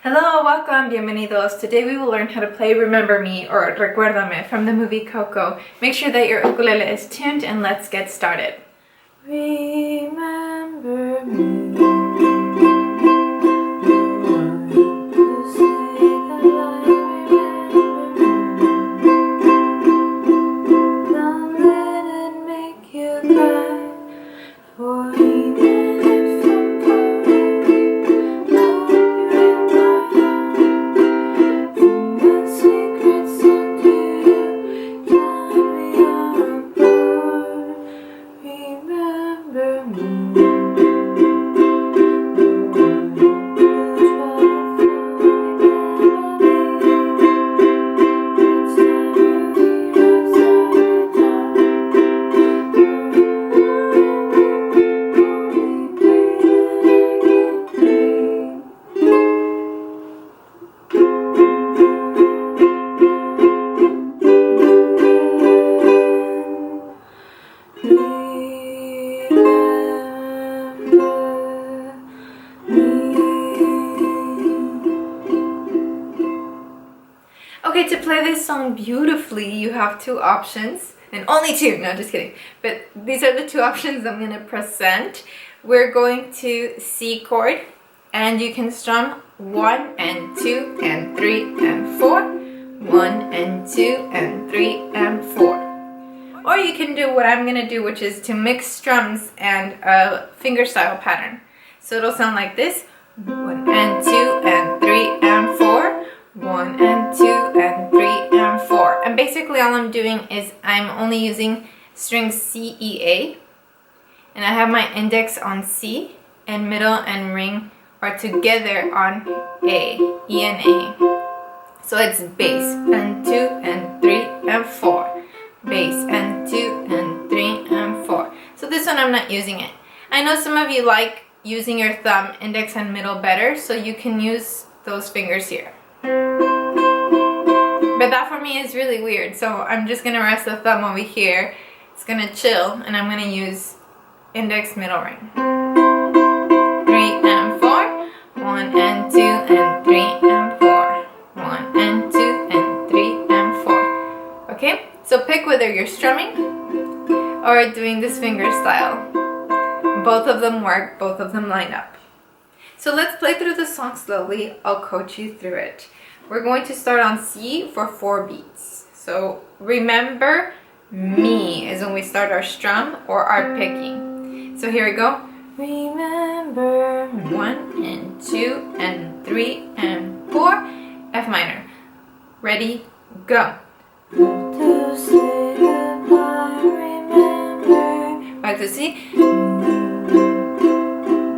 Hello, welcome, bienvenidos. Today we will learn how to play Remember Me or Recuérdame from the movie Coco. Make sure that your ukulele is tuned and let's get started. Remember me. Okay, to play this song beautifully, you have two options, and only two, no, just kidding. But these are the two options I'm going to present. We're going to C chord, and you can strum 1 and 2 and 3 and 4, 1 and 2 and 3 and 4. Or you can do what I'm going to do, which is to mix strums and a fingerstyle pattern. So it'll sound like this: 1 and 2 and 3 and 4. 1 and 2 and 3 and 4. And basically all I'm doing is I'm only using strings C, E, A. And I have my index on C, and middle and ring are together on A, E and A. So it's bass and 2 and 3 and 4. Bass and 2 and 3 and 4. So this one I'm not using it. I know some of you like using your thumb, index and middle better, so you can use those fingers here. But that for me is really weird, so I'm just gonna rest the thumb over here. It's gonna chill, and I'm gonna use index, middle, ring. 3 and 4, 1 and 2 and 3 and 4, 1 and 2 and 3 and 4. Okay, so pick whether you're strumming or doing this finger style. Both of them work, both of them line up. So let's play through the song slowly. I'll coach you through it. We're going to start on C for 4 beats. So remember me is when we start our strum or our picking. So here we go. Remember 1 and 2 and 3 and 4. F minor. Ready, go. Back to C.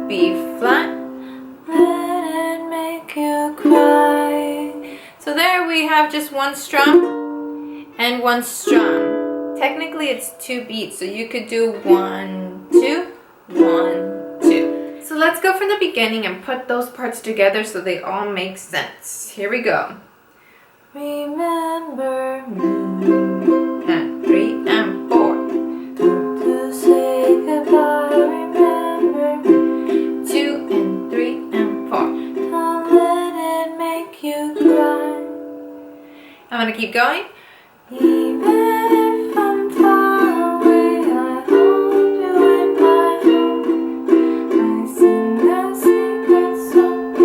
B flat. So there we have just one strum and one strum. Technically it's 2 beats, so you could do 1, 2, 1, 2. So let's go from the beginning and put those parts together so they all make sense. Here we go. Remember me. And 3 and 4. To say goodbye, remember me. 2 and 3 and 4. Don't let it make you cry. I'm gonna keep going. Even if I'm far away, I hold you in my arms. I sing a secret song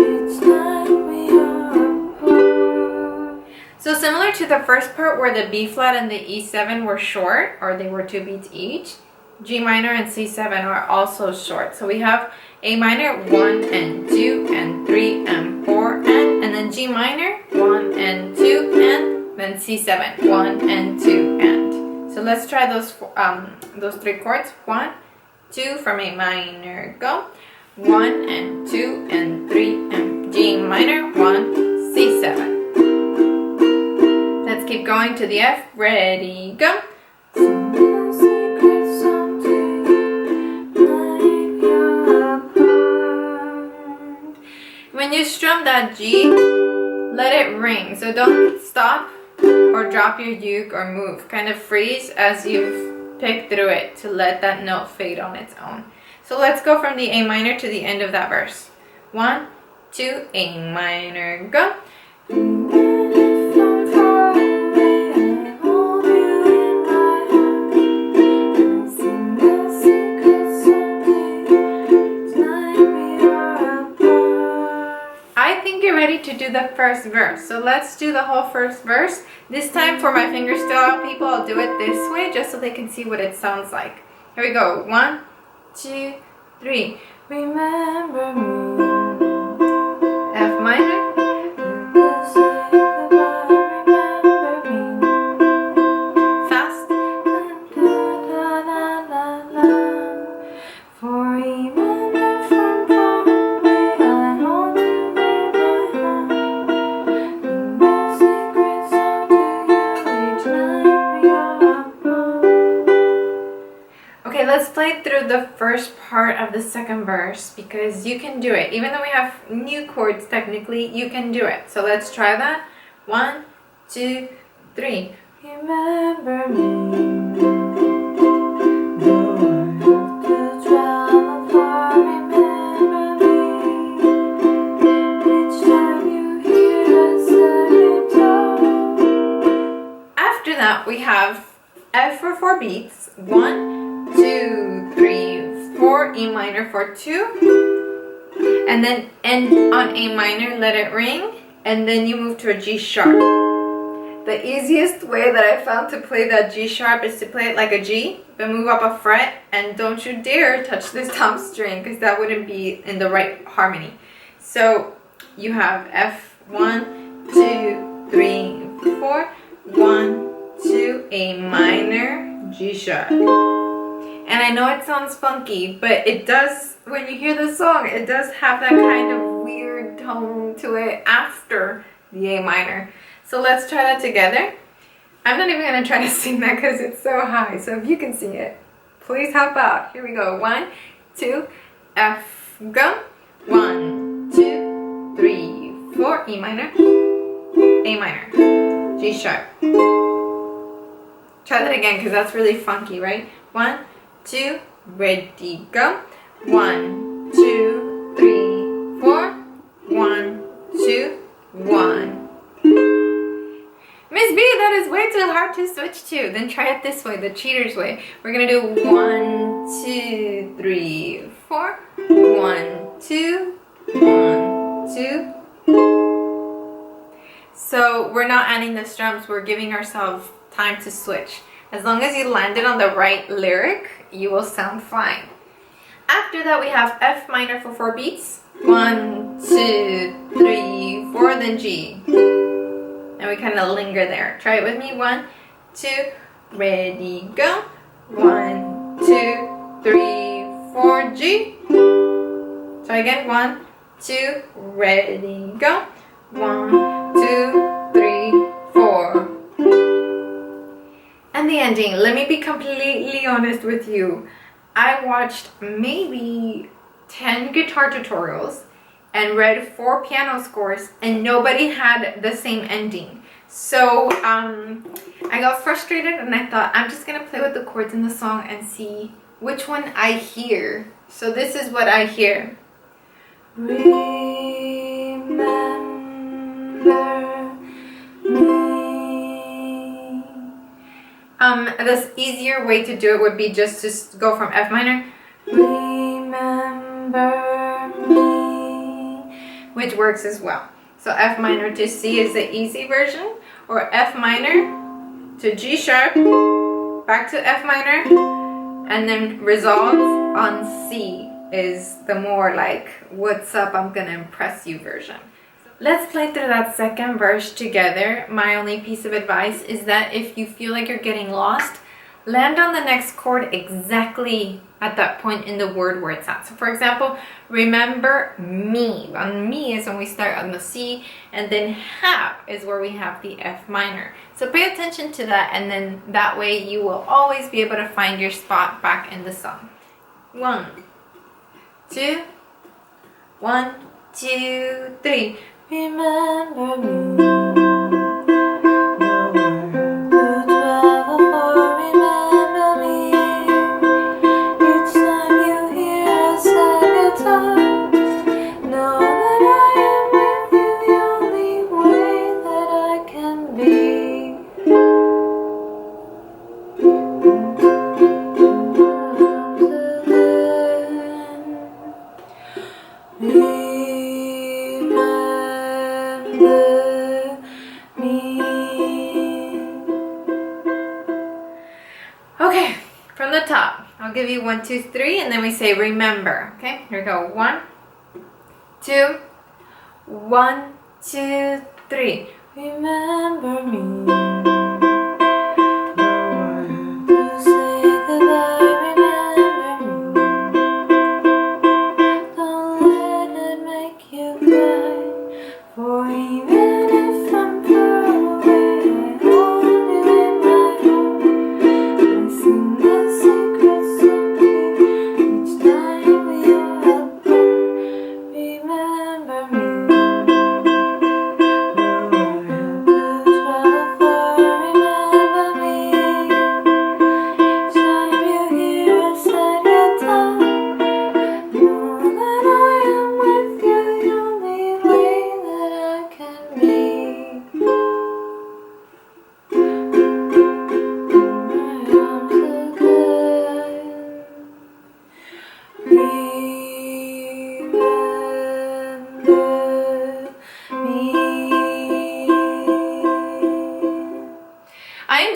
each time we are apart. So similar to the first part where the B flat and the E7 were short, or they were 2 beats each, G minor and C7 are also short. So we have A minor, 1 and 2 and 3 and 4 and then G minor, 1 and 2 and then C7, 1 and 2 and. So let's try those 3 chords. 1, 2 from A minor, go. 1 and 2 and 3 and G minor, 1, C7. Let's keep going to the F. Ready, go. When you strum that G, let it ring. So don't stop or drop your uke or move. Kind of freeze as you've picked through it to let that note fade on its own. So let's go from the A minor to the end of that verse. 1, to A minor, go. I think you're ready to do the first verse, so let's do the whole first verse. This time for my fingers still out, people, I'll do it this way just so they can see what it sounds like. Here we go. 1, 2, 3. Remember me. F minor. Fast. For even if I'm far away, I hold you in my heart. The secrets I'll do you each night we are apart. Okay, let's play through the first part of the second verse because you can do it. Even though we have new chords, technically, you can do it. So let's try that. 1, 2, 3. Remember me. After that, we have F for 4 beats. 1, 2, 3, 4, E minor for 2, and then end on A minor, let it ring, and then you move to a G sharp. The easiest way that I found to play that G sharp is to play it like a G, but move up a fret, and don't you dare touch this top string because that wouldn't be in the right harmony. So you have F, 1, 2, 3, 4, 1, 2, A minor, G sharp. And I know it sounds funky, but it does, when you hear the song, it does have that kind of weird tone to it after the A minor. So let's try that together. I'm not even going to try to sing that because it's so high. So if you can sing it, please help out. Here we go. 1, 2, F, go. 1, 2, 3, 4, E minor, A minor, G sharp. Try that again because that's really funky, right? 1, 2, ready, go. 1, 2, 3, 4. 1, 2, 1. Miss B, that is way too hard to switch to. Then try it this way, the cheater's way. We're gonna do 1, 2, 3, 4. 1, 2, 1, 2. So we're not adding the strums, we're giving ourselves time to switch. As long as you landed on the right lyric, you will sound fine. After that, we have F minor for 4 beats. 1, 2, 3, 4, then G. And we kind of linger there. Try it with me. 1, 2, ready, go. 1, 2, 3, 4, G. Try again. 1, 2, ready, go. 1, 2, 3, 4. And the ending. Let me be completely honest with you. I watched maybe 10 guitar tutorials and read 4 piano scores, and nobody had the same ending. So I got frustrated and I thought I'm just gonna play with the chords in the song and see which one I hear. So this is what I hear. Remember me. This easier way to do it would be just to go from F minor. Remember me, which works as well. So F minor to C is the easy version, or F minor to G sharp, back to F minor, and then resolve on C is the more like, what's up, I'm gonna impress you version. Let's play through that second verse together. My only piece of advice is that if you feel like you're getting lost, land on the next chord exactly at that point in the word where it's at. So for example, remember me. On me is when we start on the C, and then have is where we have the F minor. So pay attention to that, and then that way you will always be able to find your spot back in the song. 1, 2, 1, 2, 3. Remember me. Each time you hear a sad guitar, know that I give you 1, 2, 3, and then we say remember. Okay, here we go. 1, 2, 1, 2, 3. Remember me.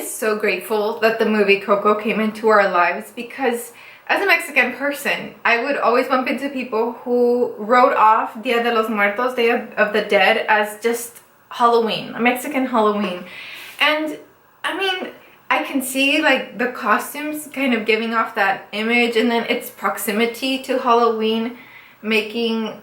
So grateful that the movie Coco came into our lives, because as a Mexican person, I would always bump into people who wrote off Dia de los Muertos, Day of the Dead, as just Halloween, a Mexican Halloween. And I mean, I can see like the costumes kind of giving off that image, and then its proximity to Halloween giving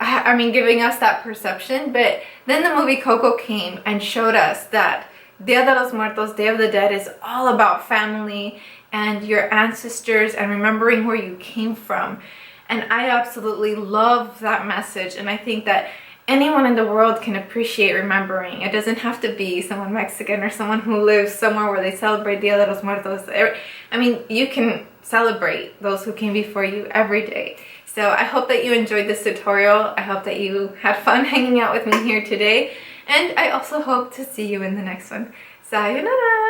us that perception. But then the movie Coco came and showed us that Dia de los Muertos, Day of the Dead, is all about family and your ancestors and remembering where you came from. And I absolutely love that message, and I think that anyone in the world can appreciate remembering. It doesn't have to be someone Mexican or someone who lives somewhere where they celebrate Dia de los Muertos. I mean, you can celebrate those who came before you every day. So I hope that you enjoyed this tutorial. I hope that you had fun hanging out with me here today. And I also hope to see you in the next one. Sayonara!